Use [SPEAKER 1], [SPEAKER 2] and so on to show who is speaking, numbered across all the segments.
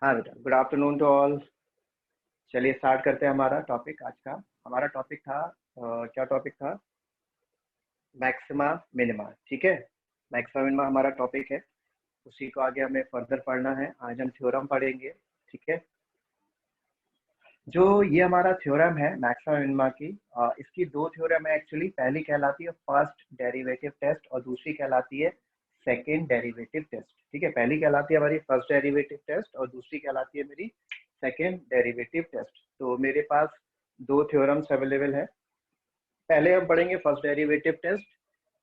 [SPEAKER 1] हाँ बेटा, good afternoon to all. चलिए स्टार्ट करते हैं हमारा टॉपिक आज का। हमारा टॉपिक था क्या टॉपिक था? Maxima minima. ठीक है, मैक्सिमा मिनिमा हमारा टॉपिक है। उसी को आगे हमें फर्दर पढ़ना है। आज हम थ्योरम पढ़ेंगे। ठीक है, जो ये हमारा थ्योरम है मैक्सिमा मिनिमा की, इसकी दो थ्योरम है एक्चुअली। पहली कहलाती है फर्स्ट डेरिवेटिव टेस्ट और दूसरी कहलाती है सेकेंड डेरिवेटिव टेस्ट। ठीक है, पहली कहलाती है हमारी फर्स्ट डेरिवेटिव टेस्ट और दूसरी कहलाती है मेरी सेकेंड डेरिवेटिव टेस्ट। तो मेरे पास दो थ्योरम्स अवेलेबल है। पहले हम पढ़ेंगे first derivative test,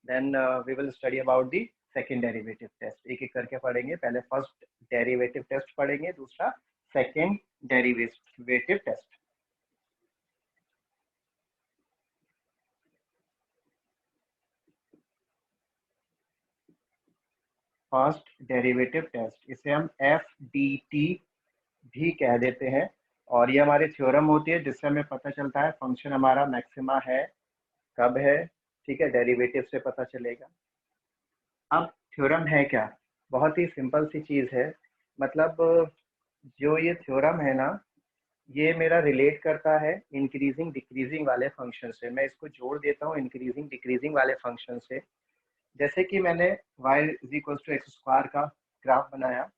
[SPEAKER 1] then we will study about the second derivative test. एक एक करके पढ़ेंगे। पहले फर्स्ट डेरिवेटिव टेस्ट पढ़ेंगे, दूसरा second derivative test. First derivative test, इसे हम एफ डी टी भी कह देते हैं। और ये हमारी थ्योरम होती है जिससे हमें पता चलता है फंक्शन हमारा मैक्सिमा है कब है। ठीक है, डेरिवेटिव से पता चलेगा। अब थ्योरम है क्या? बहुत ही सिंपल सी चीज है। मतलब जो ये थ्योरम है ना, ये मेरा रिलेट करता है इंक्रीजिंग डिक्रीजिंग वाले फंक्शन से। मैं इसको जोड़ देता हूँ इंक्रीजिंग डिक्रीजिंग वाले फंक्शन से। जैसे कि मैंने y is equal to x square का ग्राफ बनाया।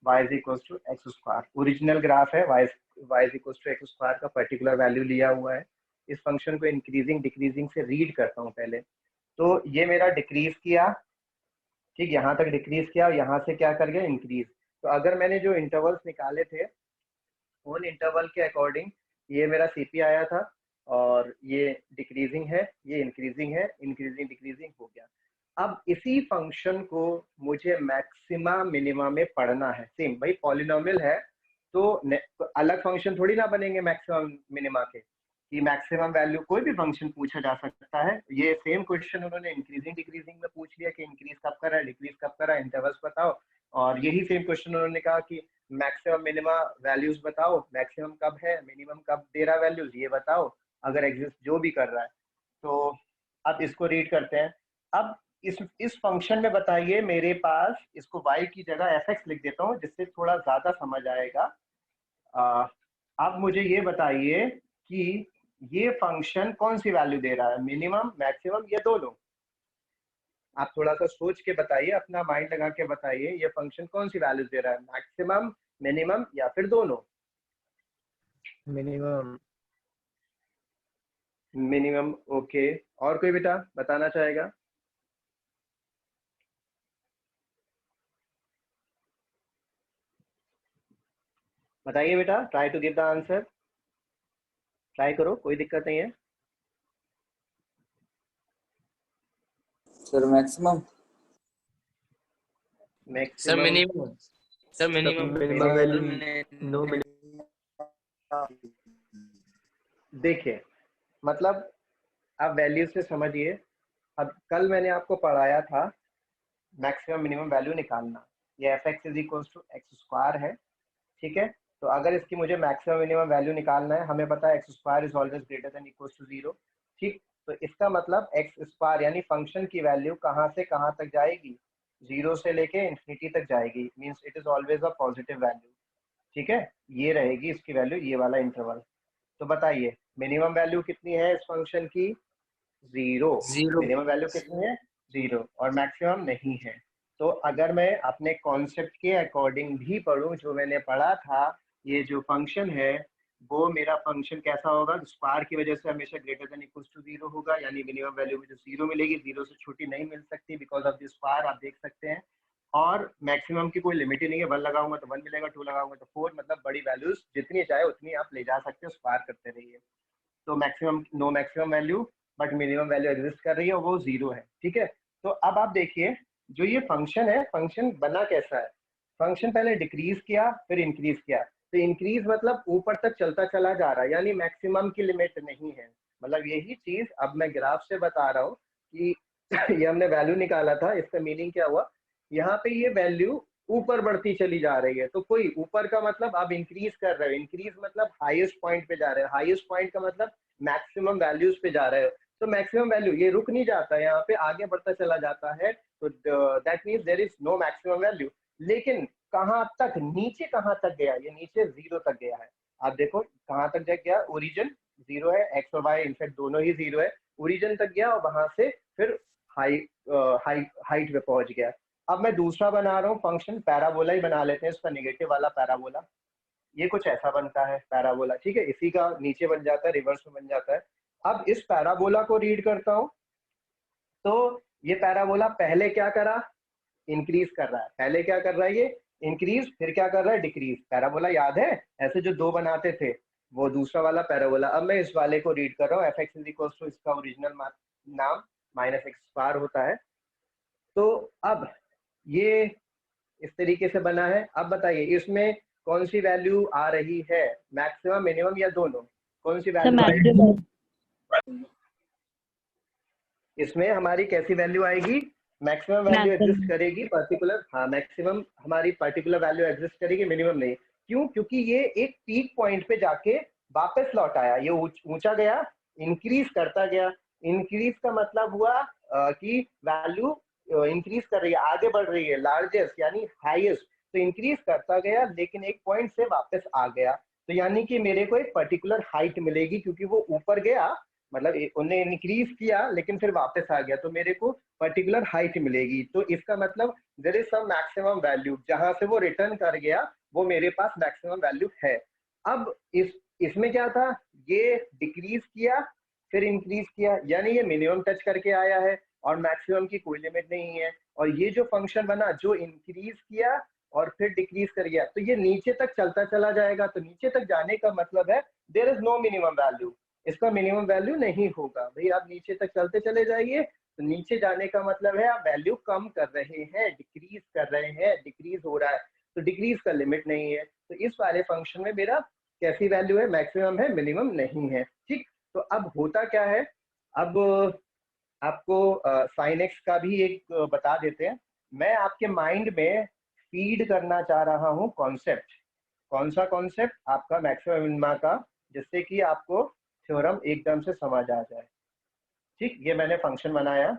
[SPEAKER 1] y is equal to x square original graph है। y is equal to x square का पर्टिकुलर वैल्यू लिया हुआ है। इस फंक्शन को इंक्रीजिंग डिक्रीजिंग से रीड करता हूँ पहले। तो ये मेरा डिक्रीज किया, ठीक, यहाँ तक डिक्रीज किया और यहाँ से क्या कर गया, इंक्रीज। तो अगर मैंने जो इंटरवल्स निकाले थे उन इंटरवल के अकॉर्डिंग ये मेरा सीपी आया था। और ये डिक्रीजिंग है, ये इंक्रीजिंग है, इंक्रीजिंग डिक्रीजिंग हो गया। अब इसी फंक्शन को मुझे मैक्सिमा मिनिमा में पढ़ना है। सेम भाई पॉलिनोमियल है तो अलग फंक्शन थोड़ी ना बनेंगे मैक्सिमम मिनिमा के, कि मैक्सिमम वैल्यू कोई भी फंक्शन पूछा जा सकता है। ये सेम क्वेश्चन उन्होंने इंक्रीजिंग डिक्रीजिंग में पूछ लिया कि इंक्रीज कब कर रहा है, डिक्रीज कब कर रहा है, इंटरवल्स बताओ। और यही सेम क्वेश्चन उन्होंने कहा कि मैक्सिमम मिनिमा वैल्यूज बताओ, मैक्सिमम कब है, मिनिमम कब दे रहा वैल्यूज ये बताओ, अगर एग्जिस्ट जो भी कर रहा है। तो अब इसको रीड करते हैं। अब इस फंक्शन में बताइए, मेरे पास इसको y की जगह fx लिख देता हूँ जिससे थोड़ा ज्यादा समझ आएगा। अब मुझे ये बताइए कि ये फंक्शन कौन सी वैल्यू दे रहा है, मिनिमम मैक्सिमम या दोनों? आप थोड़ा सा सोच के बताइए, अपना माइंड लगा के बताइए, ये फंक्शन कौन सी वैल्यू दे रहा है, मैक्सिमम, मिनिमम या फिर दोनों?
[SPEAKER 2] मिनिमम।
[SPEAKER 1] Minimum, okay. और कोई बेटा बताना चाहेगा? बताइए बेटा, try to give the answer. Try करो, कोई दिक्कत नहीं है।
[SPEAKER 3] Sir maximum.
[SPEAKER 4] Sir
[SPEAKER 1] maximum,
[SPEAKER 4] minimum. Sir minimum
[SPEAKER 2] minimum value no
[SPEAKER 1] देखिए मतलब आप वैल्यू से समझिए। अब कल मैंने आपको पढ़ाया था मैक्सिमम मिनिमम वैल्यू निकालना। ये f x is equal to x square है, ठीक है। तो अगर इसकी मुझे मैक्सिमम मिनिमम वैल्यू निकालना है, हमें पता है x square is always greater than equal to zero, ठीक। तो इसका मतलब एक्स स्क्वायर यानी फंक्शन की वैल्यू कहाँ से कहाँ तक जाएगी, जीरो से लेके इंफिनिटी तक जाएगी। Means it is always a positive value, ठीक है। ये रहेगी इसकी वैल्यू, ये वाला इंटरवल। तो बताइए मिनिमम वैल्यू कितनी है इस फंक्शन की? जीरो।
[SPEAKER 4] जीरो।
[SPEAKER 1] मिनिमम वैल्यू कितनी है? जीरो। और मैक्सिमम नहीं है। तो अगर मैं अपने कॉन्सेप्ट के अकॉर्डिंग भी पढ़ूं, जो मैंने पढ़ा था, ये जो फंक्शन है वो मेरा फंक्शन कैसा होगा, स्क्वायर की वजह से हमेशा greater than equal to zero होगा, यानी मिनिमम वैल्यू मुझे जीरो मिलेगी, जीरो से छोटी नहीं मिल सकती बिकॉज ऑफ द स्क्वायर, आप देख सकते हैं। और मैक्सिमम की कोई लिमिट ही नहीं है, वन लगाऊंगा तो वन मिलेगा, टू लगाऊंगा तो फोर, मतलब बड़ी वैल्यूज जितनी चाहे उतनी आप ले जा सकते हो, स्क्वायर करते रहिए। तो maximum, no maximum value, but minimum value exist कर रही है, वो जीरो है, ठीक है। तो अब आप देखिए जो ये फंक्शन है, फंक्शन बना कैसा है। फंक्शन पहले डिक्रीज किया फिर इंक्रीज किया। तो इंक्रीज मतलब ऊपर तक चलता चला जा रहा है, यानी मैक्सिमम की लिमिट नहीं है। मतलब यही चीज अब मैं ग्राफ से बता रहा हूँ कि ये हमने वैल्यू निकाला था, इसका मीनिंग क्या हुआ, यहाँ पे ये वैल्यू ऊपर बढ़ती चली जा रही है। तो कोई ऊपर का मतलब आप इंक्रीज कर रहे हो, इंक्रीज मतलब हाईएस्ट पॉइंट पे जा रहे हो, हाईएस्ट पॉइंट का मतलब मैक्सिमम वैल्यूज पे जा रहे हो। तो मैक्सिमम वैल्यू ये रुक नहीं जाता, यहाँ पे आगे बढ़ता चला जाता है। तो that means there is no maximum value. लेकिन कहाँ तक, नीचे कहाँ तक गया, ये नीचे 0 तक गया है। आप देखो कहाँ तक गया, ओरिजिन 0 है, एक्स और वाई इनफैक्ट दोनों ही 0 है, ओरिजिन तक गया और वहां से फिर हाइट पे पहुंच गया। अब मैं दूसरा बना रहा हूँ फंक्शन, पैराबोला ही बना लेते हैं, इसका निगेटिव वाला पैराबोला। ये कुछ ऐसा बनता है पैराबोला, ठीक है, इसी का नीचे बन जाता है, रिवर्स में बन जाता है। अब इस पैराबोला को रीड करता हूँ, तो ये पैराबोला पहले क्या करा, इंक्रीज कर रहा है, पहले क्या कर रहा है ये इंक्रीज, फिर क्या कर रहा है डिक्रीज। पैराबोला याद है, ऐसे जो दो बनाते थे, वो दूसरा वाला पैराबोला। अब मैं इस वाले को रीड कर रहा हूँ, f x is equal to, इसका ओरिजिनल नाम माइनस एक्स बार होता है। तो अब ये इस तरीके से बना है। अब बताइए इसमें कौन सी वैल्यू आ रही है, मैक्सिमम मिनिमम या दोनों, कौन सी वैल्यू आएगी इसमें, हमारी कैसी वैल्यू आएगी, मैक्सिमम वैल्यू एग्जिस्ट करेगी पर्टिकुलर, हाँ मैक्सिमम हमारी पर्टिकुलर वैल्यू एग्जिस्ट करेगी, मिनिमम नहीं। क्यों, क्योंकि ये एक पीक पॉइंट पे जाके वापस लौट आया, ये ऊंचा गया, इंक्रीज करता गया। इंक्रीज का मतलब हुआ कि वैल्यू इंक्रीज कर रही है, आगे बढ़ रही है, लार्जेस्ट यानी हाईएस्ट, तो इंक्रीज करता गया लेकिन एक पॉइंट से वापस आ गया। तो यानी कि मेरे को एक पर्टिकुलर हाइट मिलेगी, क्योंकि वो ऊपर गया, मतलब उन्हें इंक्रीज किया लेकिन फिर वापस आ गया, तो मेरे को पर्टिकुलर हाइट मिलेगी। तो इसका मतलब there is some maximum value, जहां से वो रिटर्न कर गया वो मेरे पास मैक्सिमम वैल्यू है। अब इसमें क्या था, ये डिक्रीज किया फिर इंक्रीज किया, यानी ये मिनिमम टच करके आया है और मैक्सिमम की कोई लिमिट नहीं है। और ये जो फंक्शन बना जो इंक्रीज किया और फिर डिक्रीज कर गया, तो ये नीचे तक चलता चला जाएगा। तो नीचे तक जाने का मतलब है there is no minimum value, इसका मिनिमम वैल्यू नहीं होगा। भाई आप नीचे तक चलते चले जाइए, तो नीचे जाने का मतलब है आप वैल्यू कम कर रहे हैं, डिक्रीज कर रहे हैं, डिक्रीज हो रहा है, तो डिक्रीज का लिमिट नहीं है। तो इस वाले फंक्शन में मेरा कैसी वैल्यू है, मैक्सिमम है, मिनिमम नहीं है, ठीक। तो अब होता क्या है, अब आपको साइन एक्स का भी एक बता देते हैं। मैं आपके माइंड में फीड करना चाह रहा हूँ कॉन्सेप्ट, कौन सा कॉन्सेप्ट, आपका मैक्सिमम मिनिमा का, जिससे कि आपको थ्योरम एकदम से समझ आ जाए, ठीक। ये मैंने फंक्शन बनाया,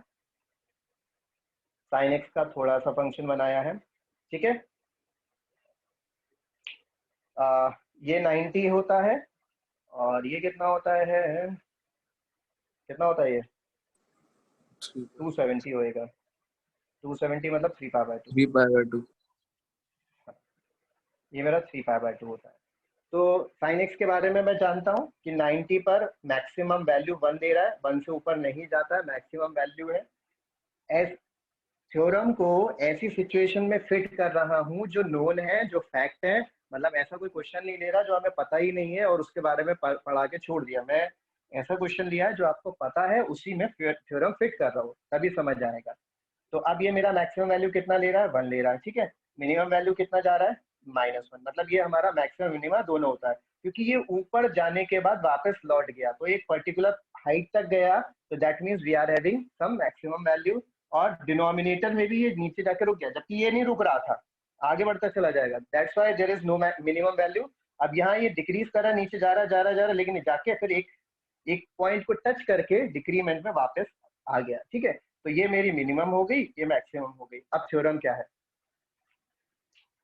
[SPEAKER 1] साइन एक्स का थोड़ा सा फंक्शन बनाया है, ठीक है। ये 90 होता है और ये कितना होता है, कितना होता है ये 270 होएगा, 270 मतलब 3π/2, ये मेरा 3π/2 होता है। तो साइन एक्स के बारे में मैं जानता हूँ कि 90 पर मैक्सिमम वैल्यू 1 दे रहा है, 1 से ऊपर नहीं जाता है, मैक्सिमम वैल्यू है। एस थ्योरम को ऐसी सिचुएशन में फिट कर रहा हूँ जो नोन है, जो फैक्ट है, मतलब ऐसा कोई क्वेश्चन नहीं ले रहा जो हमें पता ही नहीं है और उसके बारे में पढ़ा के छोड़ दिया। मैं ऐसा क्वेश्चन लिया है जो आपको पता है, उसी में थ्योरम फिट कर रहा हूँ, तभी समझ जाएगा। तो अब ये मेरा मैक्सिमम वैल्यू कितना ले रहा है, 1 ले रहा है, ठीक है। मिनिमम वैल्यू कितना जा रहा है, -1, मतलब ये हमारा मैक्सिमम मिनिमम दोनों होता है, क्योंकि ये ऊपर जाने के बाद वापस लौट गया, तो एक पर्टिकुलर हाइट तक गया, तो that means we are having some maximum value. और डिनोमिनेटर में भी ये नीचे जाकर रुक गया, जबकि ये नहीं रुक रहा था, आगे बढ़ता चला जाएगा, that's why there is no minimum value. अब यहाँ ये डिक्रीज कर रहा है, नीचे जा रहा है, जा रहा है, जा रहा है, लेकिन जाके फिर एक पॉइंट को टच करके डिक्रीमेंट में वापस आ गया, ठीक है। तो ये मेरी मिनिमम हो गई, ये मैक्सिमम हो गई। अब थ्योरम क्या है,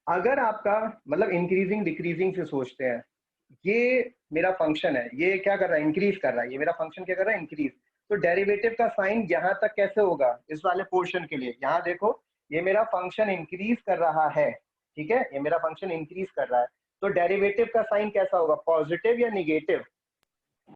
[SPEAKER 1] अगर आपका मतलब इंक्रीजिंग डिक्रीजिंग से सोचते हैं, ये मेरा फंक्शन है, ये क्या कर रहा है, इंक्रीज कर रहा है, ये मेरा फंक्शन क्या कर रहा है, इंक्रीज। तो डेरिवेटिव का साइन यहाँ तक कैसे होगा, इस वाले पोर्शन के लिए, यहाँ देखो ये मेरा फंक्शन इंक्रीज कर रहा है, ठीक है, ये मेरा फंक्शन इंक्रीज कर रहा है, तो डेरिवेटिव का साइन कैसा होगा, पॉजिटिव या निगेटिव,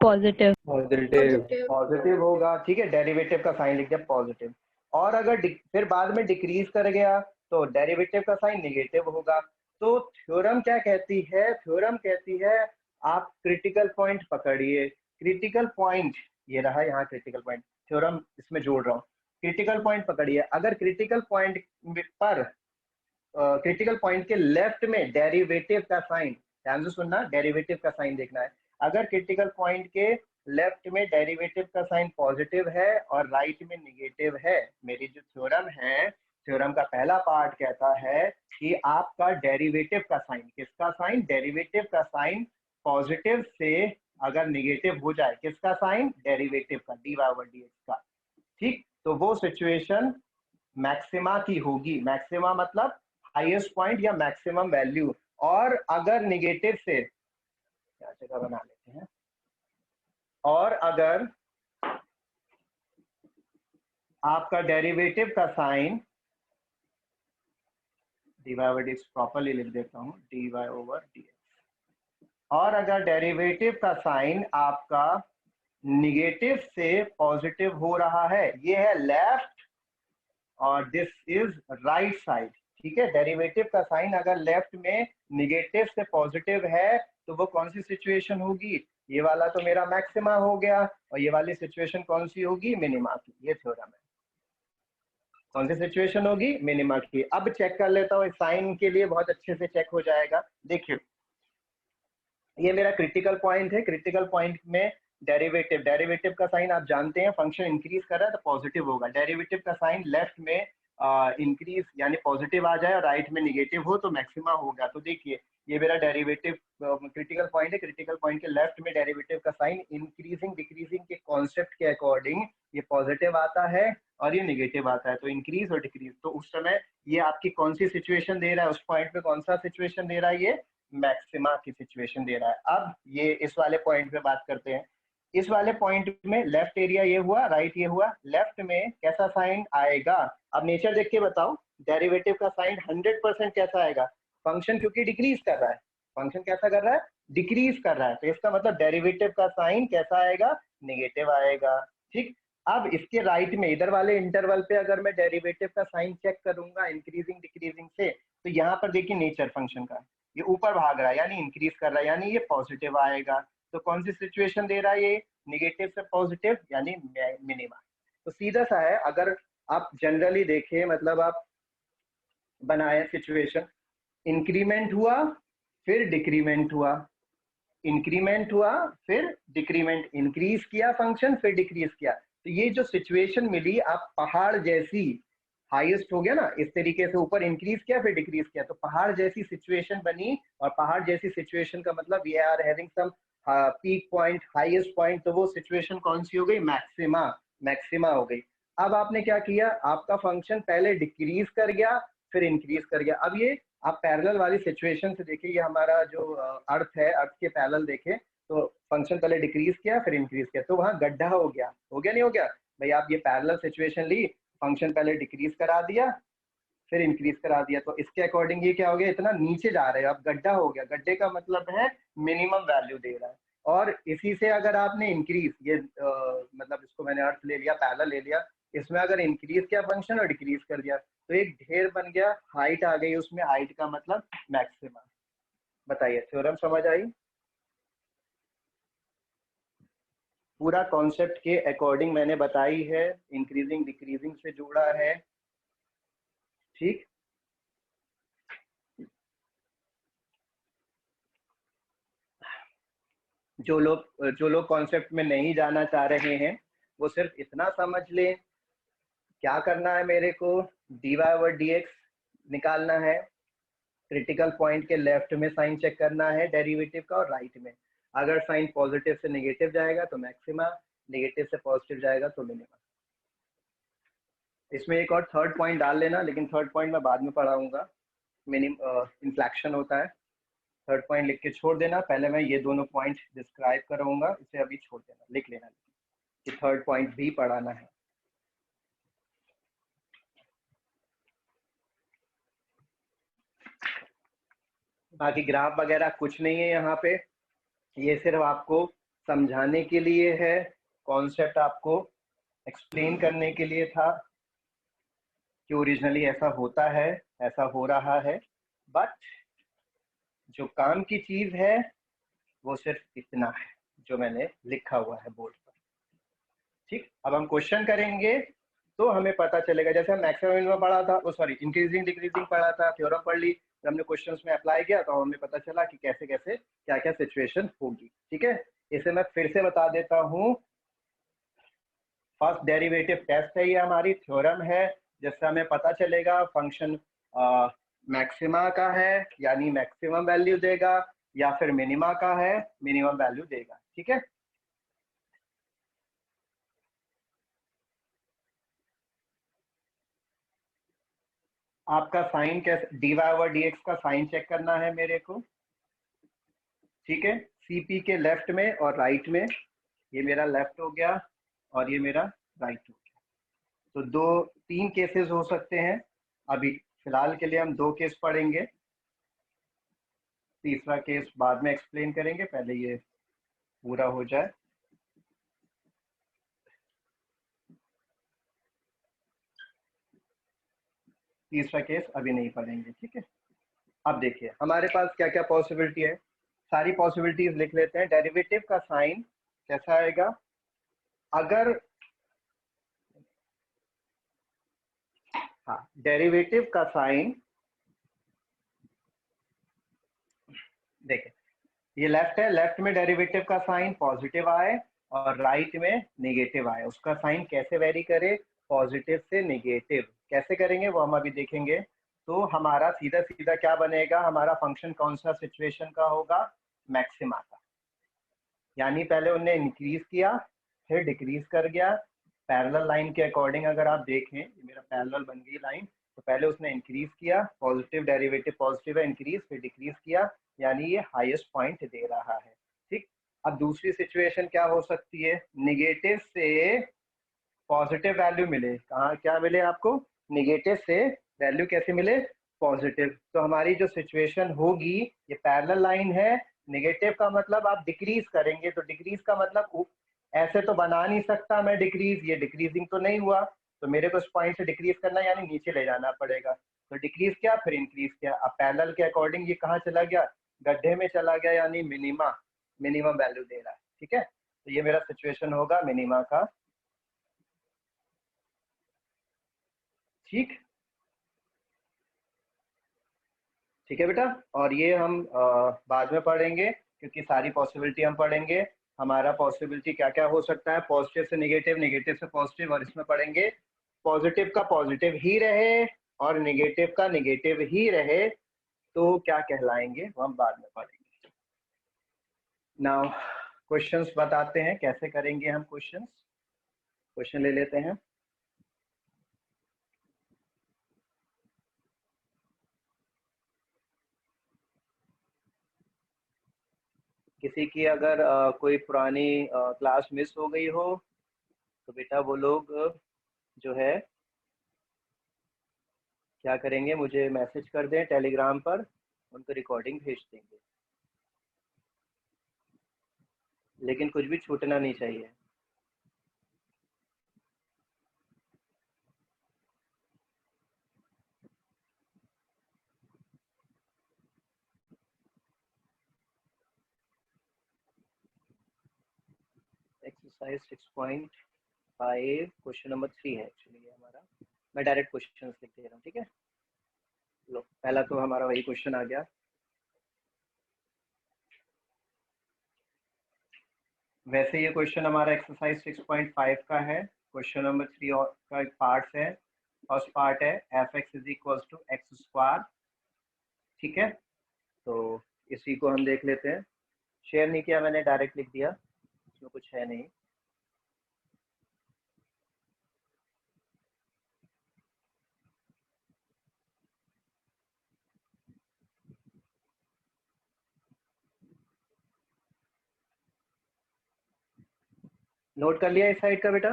[SPEAKER 2] पॉजिटिव,
[SPEAKER 1] पॉजिटिव होगा, ठीक है। डेरिवेटिव का साइन लिख दिया पॉजिटिव। और अगर फिर बाद में डिक्रीज कर गया तो डेरिवेटिव का साइन निगेटिव होगा। तो थ्योरम क्या कहती है, थ्योरम कहती है आप क्रिटिकल पॉइंट पकड़िए, क्रिटिकल पॉइंट ये रहा, यहाँ क्रिटिकल पॉइंट, थ्योरम इसमें जोड़ रहा हूँ, क्रिटिकल पॉइंट पकड़िए। अगर क्रिटिकल पॉइंट पर क्रिटिकल पॉइंट के लेफ्ट में डेरिवेटिव का साइन, ध्यान से सुनना, डेरिवेटिव का साइन देखना है। अगर क्रिटिकल पॉइंट के लेफ्ट में डेरिवेटिव का साइन पॉजिटिव है और राइट में निगेटिव है, मेरी जो थ्योरम है, थ्योरम का पहला पार्ट कहता है कि आपका डेरिवेटिव का साइन, किसका साइन, डेरिवेटिव का साइन पॉजिटिव से अगर निगेटिव हो जाए, किसका साइन, डेरिवेटिव का, dy/dx का, ठीक। तो वो सिचुएशन मैक्सिमा की होगी, मैक्सिमा मतलब हाईएस्ट पॉइंट या मैक्सिमम वैल्यू। और अगर निगेटिव से, क्या जगह बना लेते हैं, और अगर आपका डेरिवेटिव का sign, dy over dx properly लिख देता हूं, dy ओवर dx, और अगर डेरिवेटिव का साइन आपका निगेटिव से पॉजिटिव हो रहा है, ये है लेफ्ट और दिस इज राइट साइड, ठीक है। डेरिवेटिव का साइन अगर लेफ्ट में निगेटिव से पॉजिटिव है तो वो कौन सी सिचुएशन होगी, ये वाला तो मेरा मैक्सिमा हो गया, और ये वाली सिचुएशन कौन सी होगी, मिनिमा की। ये थ्योरम है, कौन सी सिचुएशन होगी, मिनिमा की। अब चेक कर लेता हूँ, साइन के लिए बहुत अच्छे से चेक हो जाएगा। देखिए ये मेरा क्रिटिकल पॉइंट है, क्रिटिकल पॉइंट में डेरिवेटिव का साइन आप जानते हैं, फंक्शन इंक्रीज कर रहा है तो पॉजिटिव होगा। डेरिवेटिव का साइन लेफ्ट में इंक्रीज यानी पॉजिटिव आ जाए और राइट में निगेटिव हो तो मैक्सिमा होगा। तो देखिए ये मेरा डेरिवेटिव क्रिटिकल पॉइंट है, क्रिटिकल पॉइंट के लेफ्ट में डेरिवेटिव का साइन इंक्रीजिंग डिक्रीजिंग के कॉन्सेप्ट के अकॉर्डिंग ये पॉजिटिव आता है और ये निगेटिव आता है, तो इंक्रीज और डिक्रीज। तो उस समय ये आपकी कौन सी सिचुएशन दे रहा है, उस पॉइंट पे कौन सा सिचुएशन दे रहा है, ये मैक्सिमा की सिचुएशन दे रहा है। अब ये इस वाले पॉइंट पे बात करते हैं। इस वाले पॉइंट में लेफ्ट एरिया ये हुआ, राइट ये हुआ, लेफ्ट में कैसा साइन आएगा, अब नेचर देख के बताओ, डेरिवेटिव का साइन 100% कैसा आएगा, फंक्शन क्योंकि डिक्रीज कर रहा है, फंक्शन कैसा कर रहा है, डिक्रीज कर रहा है, तो इसका मतलब डेरिवेटिव का साइन कैसा आएगा, निगेटिव आएगा, ठीक। अब इसके राइट में इधर वाले इंटरवल पे अगर मैं डेरिवेटिव का साइन चेक करूंगा इंक्रीजिंग डिक्रीजिंग से, तो यहाँ पर देखिए नेचर फंक्शन का ये ऊपर भाग रहा है यानी इंक्रीज कर रहा है, यानी ये पॉजिटिव आएगा। तो कौन सी सिचुएशन दे रहा है ये, निगेटिव से पॉजिटिव यानी मिनिमा। तो सीधा सा है, अगर आप जनरली देखें, मतलब आप बनाए सिचुएशन, इंक्रीमेंट हुआ फिर डिक्रीमेंट हुआ, इंक्रीमेंट हुआ फिर डिक्रीमेंट, इंक्रीज किया फंक्शन फिर डिक्रीज किया, तो ये जो सिचुएशन मिली आप पहाड़ जैसी, हाईएस्ट हो गया ना, इस तरीके से ऊपर इंक्रीज किया फिर डिक्रीज किया तो पहाड़ जैसी सिचुएशन बनी। और पहाड़ जैसी सिचुएशन का मतलब we are having some peak point, highest point, तो वो सिचुएशन कौन सी हो गई, मैक्सिमा, मैक्सिमा हो गई। अब आपने क्या किया, आपका फंक्शन पहले डिक्रीज कर गया फिर इंक्रीज कर गया। अब ये आप पैरेलल वाली सिचुएशन से देखिए, ये हमारा जो अर्थ है, अर्थ के पैरेलल देखें तो फंक्शन पहले डिक्रीज किया फिर इंक्रीज किया, तो वहां गड्ढा हो गया, हो गया नहीं हो गया भाई। आप ये पैरेलल सिचुएशन ली, फंक्शन पहले डिक्रीज करा दिया फिर इंक्रीज करा दिया, तो इसके अकॉर्डिंग ये क्या हो गया, इतना नीचे जा रहे हो, अब गड्ढा हो गया। गड्ढे का मतलब है मिनिमम वैल्यू दे रहा है। और इसी से अगर आपने इंक्रीज, ये मतलब इसको मैंने अर्थ ले लिया, पैरेलल ले लिया, इसमें अगर इंक्रीज किया फंक्शन और डिक्रीज कर दिया तो एक ढेर बन गया, हाइट आ गई उसमें, हाइट का मतलब मैक्सिमम। बताइए थ्योरम समझ आई, पूरा कॉन्सेप्ट के अकॉर्डिंग मैंने बताई है, इंक्रीजिंग डिक्रीजिंग से जुड़ा है, ठीक। जो लोग कॉन्सेप्ट में नहीं जाना चाह रहे हैं वो सिर्फ इतना समझ लें, क्या करना है मेरे को, dy ओवर dx निकालना है, क्रिटिकल पॉइंट के लेफ्ट में साइन चेक करना है डेरिवेटिव का, और राइट में अगर साइन पॉजिटिव से नेगेटिव जाएगा तो मैक्सिमा, नेगेटिव से पॉजिटिव जाएगा तो मिनिमा। इसमें एक और थर्ड पॉइंट डाल लेना, लेकिन थर्ड पॉइंट मैं बाद में पढ़ाऊंगा, इन्फ्लेक्शन होता है। थर्ड पॉइंट लिख के छोड़ देना, पहले मैं ये दोनों पॉइंट डिस्क्राइब कराऊंगा, इसे अभी छोड़ देना, लिख लेना कि थर्ड पॉइंट भी पढ़ाना है। बाकी ग्राफ वगैरह कुछ नहीं है यहाँ पे, ये सिर्फ आपको समझाने के लिए है, कॉन्सेप्ट आपको एक्सप्लेन करने के लिए था कि ओरिजिनली ऐसा होता है, ऐसा हो रहा है, बट जो काम की चीज है वो सिर्फ इतना है जो मैंने लिखा हुआ है बोर्ड पर, ठीक। अब हम क्वेश्चन करेंगे तो हमें पता चलेगा, जैसे हम मैक्सिमम मिनिमम पढ़ा था, वो सॉरी इंक्रीजिंग डिक्रीजिंग पढ़ा था, थ्योरम पढ़ ली, जब हमने क्वेश्चंस में अप्लाई किया तो हमें पता चला कि कैसे कैसे क्या क्या सिचुएशन होगी, ठीक है। इसे मैं फिर से बता देता हूँ, फर्स्ट डेरिवेटिव टेस्ट है, ये हमारी थ्योरम है जिससे हमें पता चलेगा फंक्शन मैक्सिमा का है यानी मैक्सिमम वैल्यू देगा, या फिर मिनिमा का है मिनिमम वैल्यू देगा, ठीक है। आपका साइन कैसे, dy ओवर dx का साइन चेक करना है मेरे को, ठीक है। CP के लेफ्ट में और राइट में, ये मेरा लेफ्ट हो गया और ये मेरा राइट हो गया। तो दो तीन केसेस हो सकते हैं, अभी फिलहाल के लिए हम दो केस पढ़ेंगे, तीसरा केस बाद में एक्सप्लेन करेंगे, पहले ये पूरा हो जाए। तीसरा केस अभी नहीं पढ़ेंगे, ठीक है। अब देखिए हमारे पास क्या क्या पॉसिबिलिटी है, सारी पॉसिबिलिटीज लिख लेते हैं। डेरिवेटिव का साइन कैसा आएगा, अगर, हाँ, डेरिवेटिव का साइन, देखिए ये लेफ्ट है, लेफ्ट में डेरिवेटिव का साइन पॉजिटिव आए और राइट में नेगेटिव आए, उसका साइन कैसे वेरी करे, पॉजिटिव से नेगेटिव कैसे करेंगे वो हम अभी देखेंगे। तो हमारा सीधा सीधा क्या बनेगा, हमारा फंक्शन कौन सा सिचुएशन का होगा, मैक्सिमा का। यानी पहले उन्हें इंक्रीज किया फिर डिक्रीज कर गया, पैरेलल लाइन के अकॉर्डिंग अगर आप देखें, ये मेरा पैरेलल बन गई लाइन, तो पहले उसने इंक्रीज किया, पॉजिटिव डेरिवेटिव पॉजिटिव है, इंक्रीज फिर डिक्रीज किया, यानी ये हाईएस्ट पॉइंट दे रहा है, ठीक। अब दूसरी सिचुएशन क्या हो सकती है, निगेटिव से पॉजिटिव वैल्यू मिले, कहाँ क्या मिले आपको, निगेटिव से वैल्यू कैसे मिले, पॉजिटिव। तो हमारी जो सिचुएशन होगी, ये पैरेलल लाइन है, नेगेटिव का मतलब आप डिक्रीज करेंगे, तो डिक्रीज का मतलब ऐसे तो बना नहीं सकता मैं डिक्रीज, ये डिक्रीजिंग तो नहीं हुआ, तो मेरे को इस पॉइंट से डिक्रीज करना यानी नीचे ले जाना पड़ेगा, तो डिक्रीज किया फिर इंक्रीज किया। अब पैरेलल के अकॉर्डिंग ये कहाँ चला गया, गड्ढे में चला गया, यानी मिनिमा, मिनिमम वैल्यू दे रहा है, ठीक है। तो ये मेरा सिचुएशन होगा मिनिमा का, ठीक, ठीक है बेटा। और ये हम बाद में पढ़ेंगे, क्योंकि सारी पॉसिबिलिटी हम पढ़ेंगे। हमारा पॉसिबिलिटी क्या क्या हो सकता है, पॉजिटिव से नेगेटिव, नेगेटिव से पॉजिटिव, और इसमें पढ़ेंगे पॉजिटिव का पॉजिटिव ही रहे और नेगेटिव का नेगेटिव ही रहे तो क्या कहलाएंगे, वो हम बाद में पढ़ेंगे। नाउ क्वेश्चंस बताते हैं कैसे करेंगे हम, क्वेश्चन ले लेते हैं। किसी की अगर कोई पुरानी क्लास मिस हो गई हो तो बेटा वो लोग जो है क्या करेंगे, मुझे मैसेज कर दें टेलीग्राम पर, उनको रिकॉर्डिंग भेज देंगे, लेकिन कुछ भी छूटना नहीं चाहिए। एक्सरसाइज 6.5 क्वेश्चन नंबर 3 है एक्चुअली ये हमारा, मैं डायरेक्ट क्वेश्चन लिख दे रहा हूँ, ठीक है। लो पहला तो हमारा वही क्वेश्चन आ गया। वैसे ये क्वेश्चन हमारा एक्सरसाइज 6.5 का है, क्वेश्चन नंबर 3 का एक पार्ट है, फर्स्ट पार्ट है f x is equal to x square, ठीक है। तो इसी को हम देख लेते हैं, शेयर नहीं किया मैंने, डायरेक्ट लिख दिया, इसमें कुछ है नहीं। नोट कर लिया इस साइड का बेटा,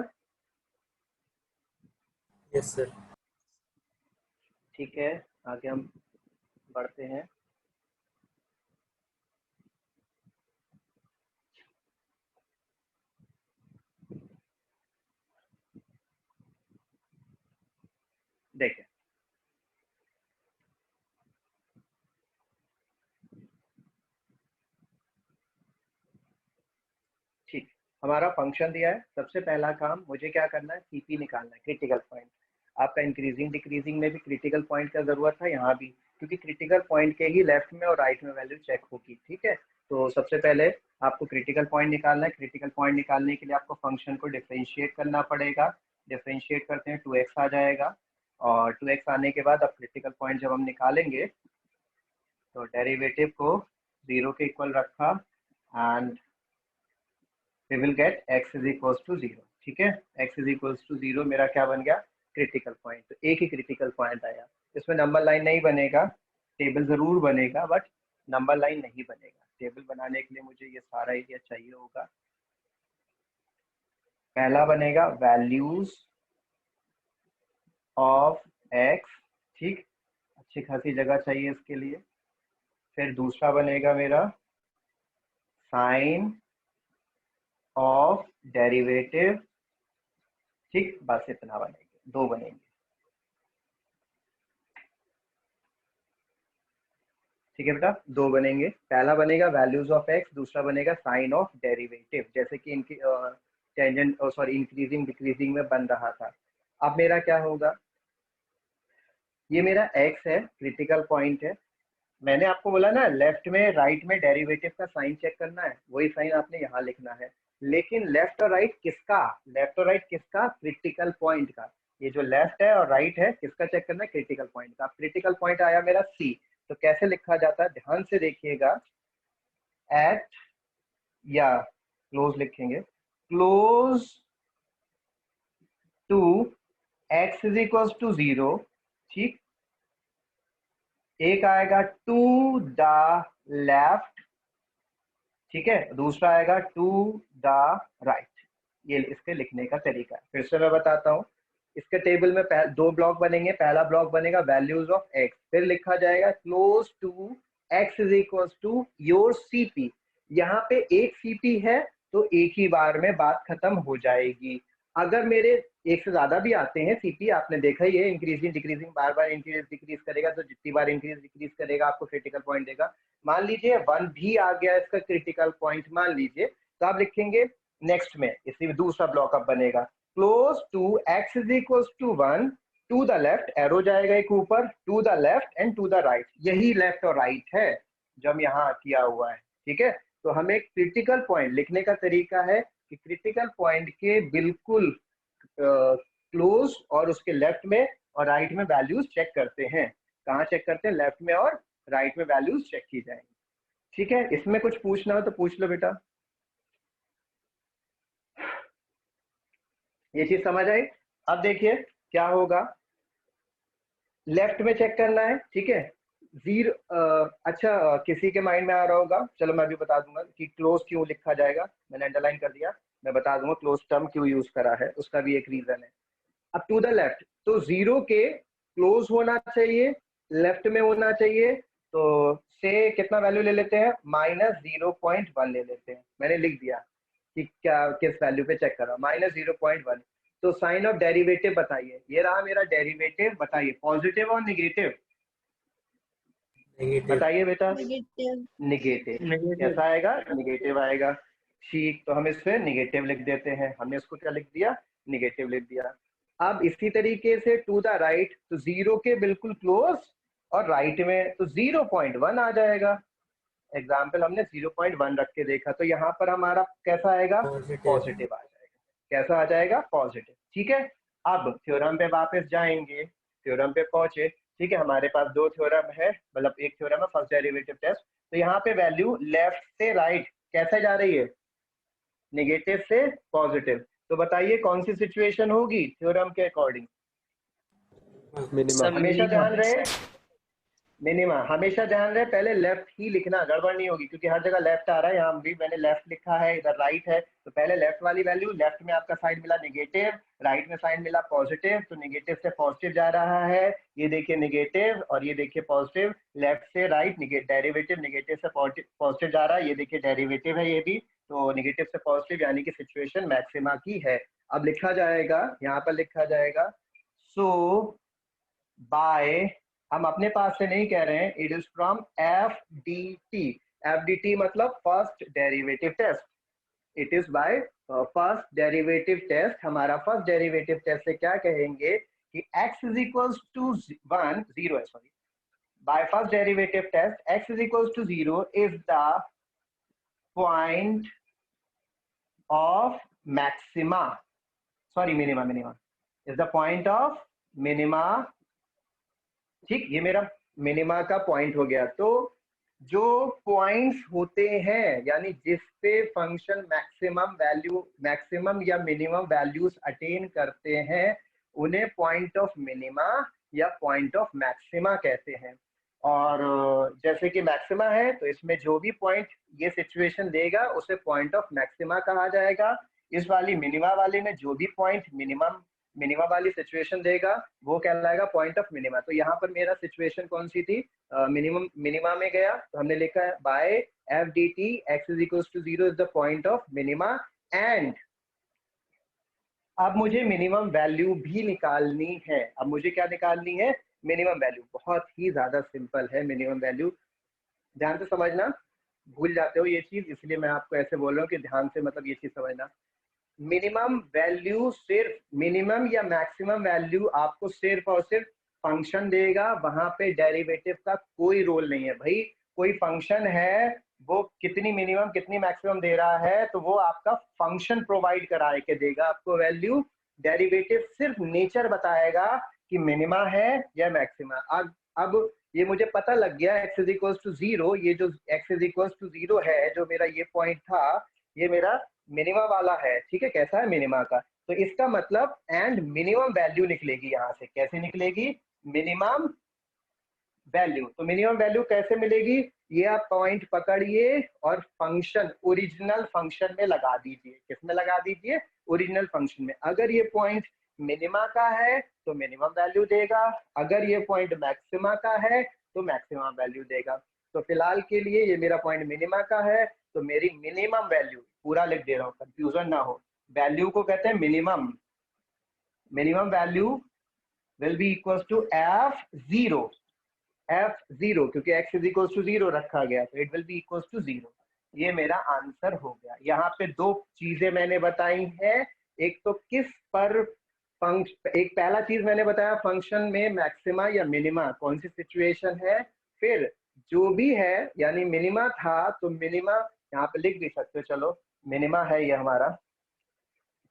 [SPEAKER 3] यस सर।
[SPEAKER 1] ठीक है। आगे हम बढ़ते हैं। देखें ठीक, हमारा फंक्शन दिया है, सबसे पहला काम मुझे क्या करना है, सीपी निकालना है, क्रिटिकल पॉइंट। आपका इंक्रीजिंग डिक्रीजिंग में भी क्रिटिकल पॉइंट का जरूरत था, यहाँ भी, क्योंकि क्रिटिकल पॉइंट के ही लेफ्ट में और राइट में वैल्यू चेक होगी, ठीक है। तो सबसे पहले आपको क्रिटिकल पॉइंट निकालना है, क्रिटिकल पॉइंट निकालने के लिए आपको फंक्शन को डिफ्रेंशिएट करना पड़ेगा, डिफ्रेंशिएट करते हैं 2x आ जाएगा, और 2x आने के बाद अब क्रिटिकल पॉइंट जब हम निकालेंगे तो डेरिवेटिव को 0 के इक्वल रखा and we will get x is equals to 0, ठीक है। x is equals to 0 मेरा क्या बन गया, क्रिटिकल पॉइंट, तो एक ही क्रिटिकल पॉइंट आया। इसमें नंबर लाइन नहीं बनेगा, टेबल जरूर बनेगा बट नंबर लाइन नहीं बनेगा। टेबल बनाने के लिए मुझे ये सारा एरिया चाहिए होगा। पहला बनेगा वैल्यूज ऑफ एक्स, ठीक, अच्छी खासी जगह चाहिए इसके लिए। फिर दूसरा बनेगा मेरा साइन ऑफ डेरिवेटिव, ठीक, बस इतना बनेंगे, दो बनेंगे, ठीक है बेटा, दो बनेंगे। पहला बनेगा वैल्यूज ऑफ एक्स, दूसरा बनेगा साइन ऑफ डेरिवेटिव, जैसे कि इनकी टेंजेंट सॉरी इंक्रीजिंग डिक्रीजिंग में बन रहा था। अब मेरा क्या होगा, ये मेरा एक्स है, क्रिटिकल पॉइंट है। मैंने आपको बोला ना लेफ्ट में राइट में डेरिवेटिव का साइन चेक करना है, वही साइन आपने यहाँ लिखना है। लेकिन लेफ्ट और राइट किसका, लेफ्ट और राइट किसका, क्रिटिकल पॉइंट का। ये जो लेफ्ट है और राइट है किसका चेक करना है, क्रिटिकल पॉइंट का। क्रिटिकल पॉइंट आया मेरा सी, तो कैसे लिखा जाता है ध्यान से देखिएगा, एट या क्लोज लिखेंगे, close to x is equal to 0, ठीक। एक आएगा टू द लेफ्ट, ठीक है, दूसरा आएगा टू द राइट। ये इसके लिखने का तरीका है। फिर से मैं बताता हूँ, इसके टेबल में दो ब्लॉक बनेंगे। पहला ब्लॉक बनेगा वैल्यूज ऑफ एक्स, फिर लिखा जाएगा close to x is equal to your CP. यहाँ पे एक सीपी है तो एक ही बार में बात खत्म हो जाएगी। अगर मेरे एक से ज्यादा भी आते हैं सीपी, आपने देखा ही है इंक्रीजिंग डिक्रीजिंग, बार बार इंक्रीज डिक्रीज करेगा, तो जितनी बार इंक्रीज डिक्रीज करेगा आपको क्रिटिकल पॉइंट देगा। मान लीजिए 1 भी आ गया इसका क्रिटिकल पॉइंट मान लीजिए, तो आप लिखेंगे नेक्स्ट में इसी दूसरा ब्लॉक अप बनेगा close to x is equal to 1 to the left, arrow जाएगा एक ऊपर, to the left and to the right. यही लेफ्ट और राइट है जो हम यहाँ किया हुआ है, ठीक है। तो हमें क्रिटिकल पॉइंट लिखने का तरीका है कि क्रिटिकल पॉइंट के बिल्कुल क्लोज और उसके लेफ्ट में और राइट में वैल्यूज चेक करते हैं। कहाँ चेक करते हैं, लेफ्ट में और राइट में वैल्यूज चेक की जाएंगी, ठीक है। इसमें कुछ पूछना हो तो पूछ लो बेटा। ये चीज समझ आई। अब देखिए क्या होगा, लेफ्ट में चेक करना है, ठीक है। जीरो अच्छा किसी के माइंड में आ रहा होगा, चलो मैं भी बता दूंगा कि क्लोज क्यों लिखा जाएगा, मैंने अंडरलाइन कर दिया, मैं बता दूंगा क्लोज टर्म क्यों यूज करा है, उसका भी एक रीजन है। अब टू द लेफ्ट, तो 0 के क्लोज होना चाहिए, लेफ्ट में होना चाहिए, तो से कितना वैल्यू ले लेते हैं, -0.1 ले लेते हैं। मैंने लिख दिया कि क्या किस वैल्यू पे चेक करा, -0.1। तो साइन ऑफ डेरिवेटिव बताइए, ये रहा मेरा डेरिवेटिव, बताइए पॉजिटिव और निगेटिव, बताइए बेटा। निगेटिव कैसा आएगा, निगेटिव आएगा, ठीक। तो हम इसमें निगेटिव लिख देते हैं, हमने इसको क्या लिख दिया, निगेटिव लिख दिया। अब इसी तरीके से टू द राइट, तो 0 के बिल्कुल क्लोज और राइट में तो 0.1 आ जाएगा। एग्जाम्पल हमने 0.1 रख के देखा, तो यहाँ पर हमारा कैसा आएगा, पॉजिटिव आ जाएगा। कैसा आ जाएगा, पॉजिटिव, ठीक है। अब थ्योरम पे वापस जाएंगे, थ्योरम पे पहुंचे, ठीक है। हमारे पास दो थ्योरम है, मतलब एक थ्योरम है फर्स्ट डेरिवेटिव टेस्ट। तो यहाँ पे वैल्यू लेफ्ट से राइट कैसे जा रही है, नेगेटिव से पॉजिटिव। तो बताइए कौन सी सिचुएशन होगी थ्योरम के अकॉर्डिंग, हमेशा ध्यान रहे, मिनिमा हमेशा ध्यान रहे, पहले लेफ्ट ही लिखना, गड़बड़ नहीं होगी, क्योंकि हर जगह लेफ्ट आ रहा है, यहाँ भी मैंने लेफ्ट लिखा है, इधर राइट है, तो पहले लेफ्ट वाली वैल्यू, लेफ्ट में आपका साइन मिला नेगेटिव, राइट में साइन मिला पॉजिटिव, तो नेगेटिव से पॉजिटिव जा रहा है, ये देखिए नेगेटिव और ये देखिए पॉजिटिव, लेफ्ट से राइट डेरिवेटिव नेगेटिव से पॉजिटिव जा रहा है, ये देखिए डेरिवेटिव है ये भी, तो नेगेटिव से पॉजिटिव यानी कि सिचुएशन मैक्सिमा की है। अब लिखा जाएगा, यहाँ पर लिखा जाएगा, सो बाय, हम अपने पास से नहीं कह रहे हैं, it is from FDT। FDT मतलब first derivative test, it is by first derivative test. हमारा फर्स्ट डेरिवेटिव टेस्ट से क्या कहेंगे कि x इज इक्वल्स टू 1, 0 है sorry, by first derivative test x is equals to 0 is the point of maxima, sorry minima, minima is the point of minima, ठीक। ये मेरा minima का पॉइंट हो गया। तो जो पॉइंट्स होते हैं यानी जिस पे फंक्शन मैक्सिमम वैल्यू, मैक्सिमम या मिनिमम वैल्यूज अटेन करते हैं, उन्हें पॉइंट ऑफ मिनिमा या पॉइंट ऑफ मैक्सिमा कहते हैं। और जैसे कि मैक्सिमा है तो इसमें जो भी पॉइंट ये सिचुएशन देगा उसे पॉइंट ऑफ मैक्सिमा कहा जाएगा। इस वाली मिनिमा वाली में जो भी पॉइंट मिनिमा वाली सिचुएशन देगा वो कहलाएगा पॉइंट ऑफ मिनिमा। तो यहाँ पर मेरा सिचुएशन कौन सी थी, मिनिमा में गया तो हमने लिखा है by f d t x is equal to 0 is the point of minima. And अब मुझे मिनिमम वैल्यू भी निकालनी है। अब मुझे क्या निकालनी है, मिनिमम वैल्यू। बहुत ही ज्यादा सिंपल है मिनिमम वैल्यू, ध्यान से समझना, भूल जाते हो ये चीज इसलिए मैं आपको ऐसे बोल रहा हूँ कि ध्यान से मतलब ये चीज समझना। मिनिमम वैल्यू सिर्फ मिनिमम या मैक्सिमम वैल्यू आपको सिर्फ और सिर्फ फंक्शन देगा, वहां पे डेरिवेटिव का कोई रोल नहीं है भाई। कोई फंक्शन है वो कितनी मिनिमम कितनी मैक्सिमम दे रहा है तो वो आपका फंक्शन प्रोवाइड करा के देगा आपको वैल्यू। डेरिवेटिव सिर्फ नेचर बताएगा कि मिनिमा है या मैक्सिमा। अब ये मुझे पता लग गया x इज इक्वल टू 0, ये जो x इज इक्वल टू 0 है, जो मेरा ये पॉइंट था ये मेरा मिनिमा वाला है, ठीक है, कैसा है मिनिमा का। तो इसका मतलब एंड मिनिमम वैल्यू निकलेगी यहाँ से। कैसे निकलेगी, मिनिमम वैल्यू। तो मिनिमम वैल्यू कैसे मिलेगी, ये आप पॉइंट पकड़िए और फंक्शन ओरिजिनल फंक्शन में लगा दीजिए। किसमें लगा दीजिए, ओरिजिनल फंक्शन में। अगर ये पॉइंट मिनिमा का है तो मिनिमम वैल्यू देगा, अगर ये पॉइंट मैक्सिमा का है तो मैक्सिमम वैल्यू देगा। तो फिलहाल के लिए ये मेरा पॉइंट मिनिमा का है तो मेरी मिनिमम वैल्यू, पूरा लिख दे रहा हूँ कंफ्यूजन ना हो, वैल्यू को कहते हैं minimum. Minimum value will be equal to f0, क्योंकि x इज इक्वल टू 0 रखा गया तो it will be equal to 0। ये मेरा आंसर हो गया। यहाँ पे दो चीजें मैंने बताई हैं, एक तो किस पर एक पहला चीज मैंने बताया फंक्शन में मैक्सिमा या मिनिमा कौन सी सिचुएशन है, फिर जो भी है यानी मिनिमा था तो मिनिमा यहाँ पे लिख भी सकते हो, चलो मिनिमा है ये हमारा।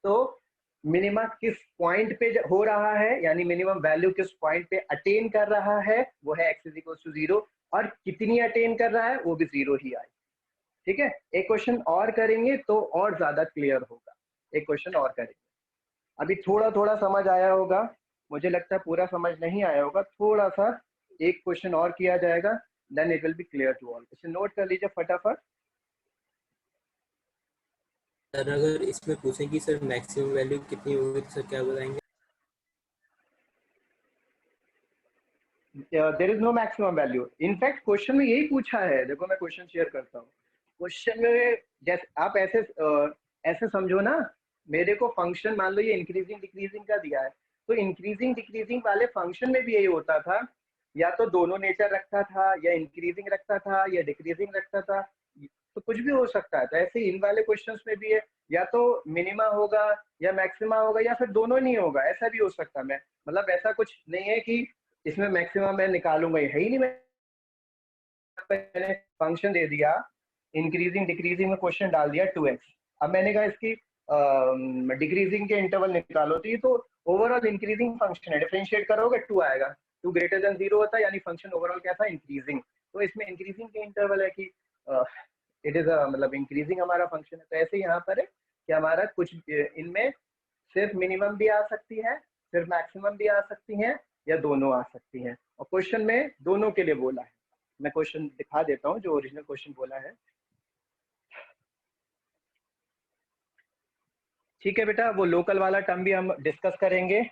[SPEAKER 1] तो मिनिमा किस पॉइंट पे हो रहा है यानी मिनिमम वैल्यू किस पॉइंट पे अटेन कर रहा है वो है x इज इक्वल टू 0, और कितनी अटेन कर रहा है वो भी 0 ही आए। ठीक है, एक क्वेश्चन और करेंगे तो और ज्यादा क्लियर होगा। एक क्वेश्चन और करेंगे, अभी थोड़ा थोड़ा समझ आया होगा, मुझे लगता है पूरा समझ नहीं आया होगा, थोड़ा सा एक क्वेश्चन और किया जाएगा, then it will be clear to all. इसे नोट कर लीजिए फटाफट।
[SPEAKER 4] सर अगर इसमें पूछें कि सर मैक्सिमम वैल्यू कितनी होगी तो सर क्या बताएंगे?
[SPEAKER 1] There is no maximum value. In fact question में यही पूछा है, देखो मैं क्वेश्चन शेयर करता हूँ। क्वेश्चन में जैसे आप ऐसे समझो ना, मेरे को फंक्शन मान लो ये इंक्रीजिंग डिक्रीजिंग का दिया है, तो इंक्रीजिंग डिक्रीजिंग वाले फंक्शन में भी यही होता था, या तो दोनों नेचर रखता था या इंक्रीजिंग रखता था या डिक्रीजिंग रखता था, तो कुछ भी हो सकता है। तो ऐसे इन वाले क्वेश्चंस में भी है, या तो मिनिमा होगा या मैक्सिमा होगा या फिर दोनों नहीं होगा, ऐसा भी हो सकता है। मैं मतलब ऐसा कुछ नहीं है कि इसमें मैक्सिमम मैं निकालूंगा, है ही नहीं। मैंने फंक्शन दे दिया इंक्रीजिंग डिक्रीजिंग में, क्वेश्चन डाल दिया 2x, अब मैंने कहा इसकी डिक्रीजिंग के इंटरवल निकालो, तो ये तो ओवरऑल इंक्रीजिंग फंक्शन है, डिफरेंशिएट करोगे 2 आएगा, 2 ग्रेटर देन 0 होता है यानी फंक्शन ओवरऑल क्या था, इंक्रीजिंग। तो इसमें इंक्रीजिंग के इंटरवल है कि इट इज मतलब इंक्रीजिंग हमारा फंक्शन है। तो ऐसे यहाँ पर है कि हमारा कुछ इनमें सिर्फ मिनिमम भी आ सकती है, सिर्फ मैक्सिमम भी आ सकती हैं, या दोनों आ सकती हैं, और क्वेश्चन में दोनों के लिए बोला है। मैं क्वेश्चन दिखा देता हूँ जो ओरिजिनल क्वेश्चन बोला है। ठीक है बेटा, वो लोकल वाला टर्म भी हम डिस्कस करेंगे,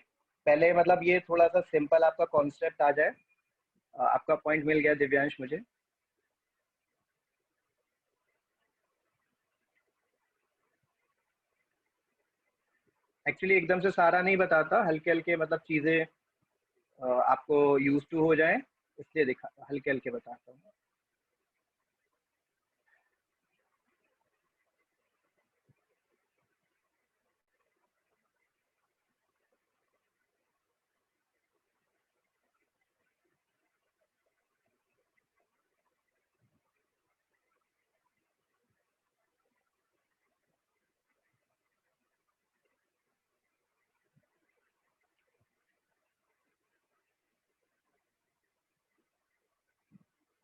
[SPEAKER 1] पहले मतलब ये थोड़ा सा सिंपल आपका कॉन्सेप्ट आ जाए। आपका पॉइंट मिल गया दिव्यांश मुझे। एक्चुअली एकदम से सारा नहीं बताता, हल्के हल्के मतलब चीजें आपको यूज टू हो जाए इसलिए दिखा, हल्के हल्के बताता हूँ।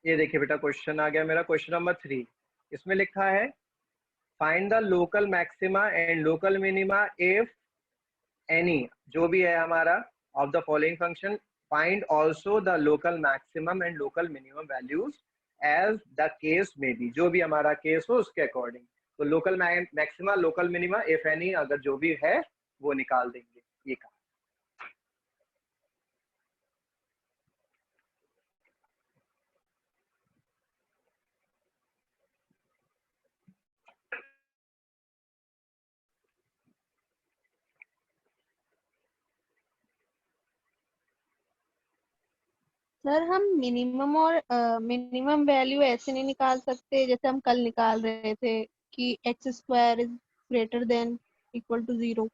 [SPEAKER 1] ये देखिए बेटा, क्वेश्चन आ गया मेरा, क्वेश्चन नंबर 3। इसमें लिखा है find the local maxima and local minima if any जो भी है हमारा of the following function, find also the local maximum and local minimum values as the case में बी, जो भी हमारा केस हो उसके अकॉर्डिंग। तो local maxima local minima if any अगर जो भी है वो निकाल देंगे, ये कहा।
[SPEAKER 5] सर हम मिनिमम और मिनिमम वैल्यू ऐसे नहीं निकाल सकते जैसे हम कल निकाल रहे थे कि x² is greater than equal to 0।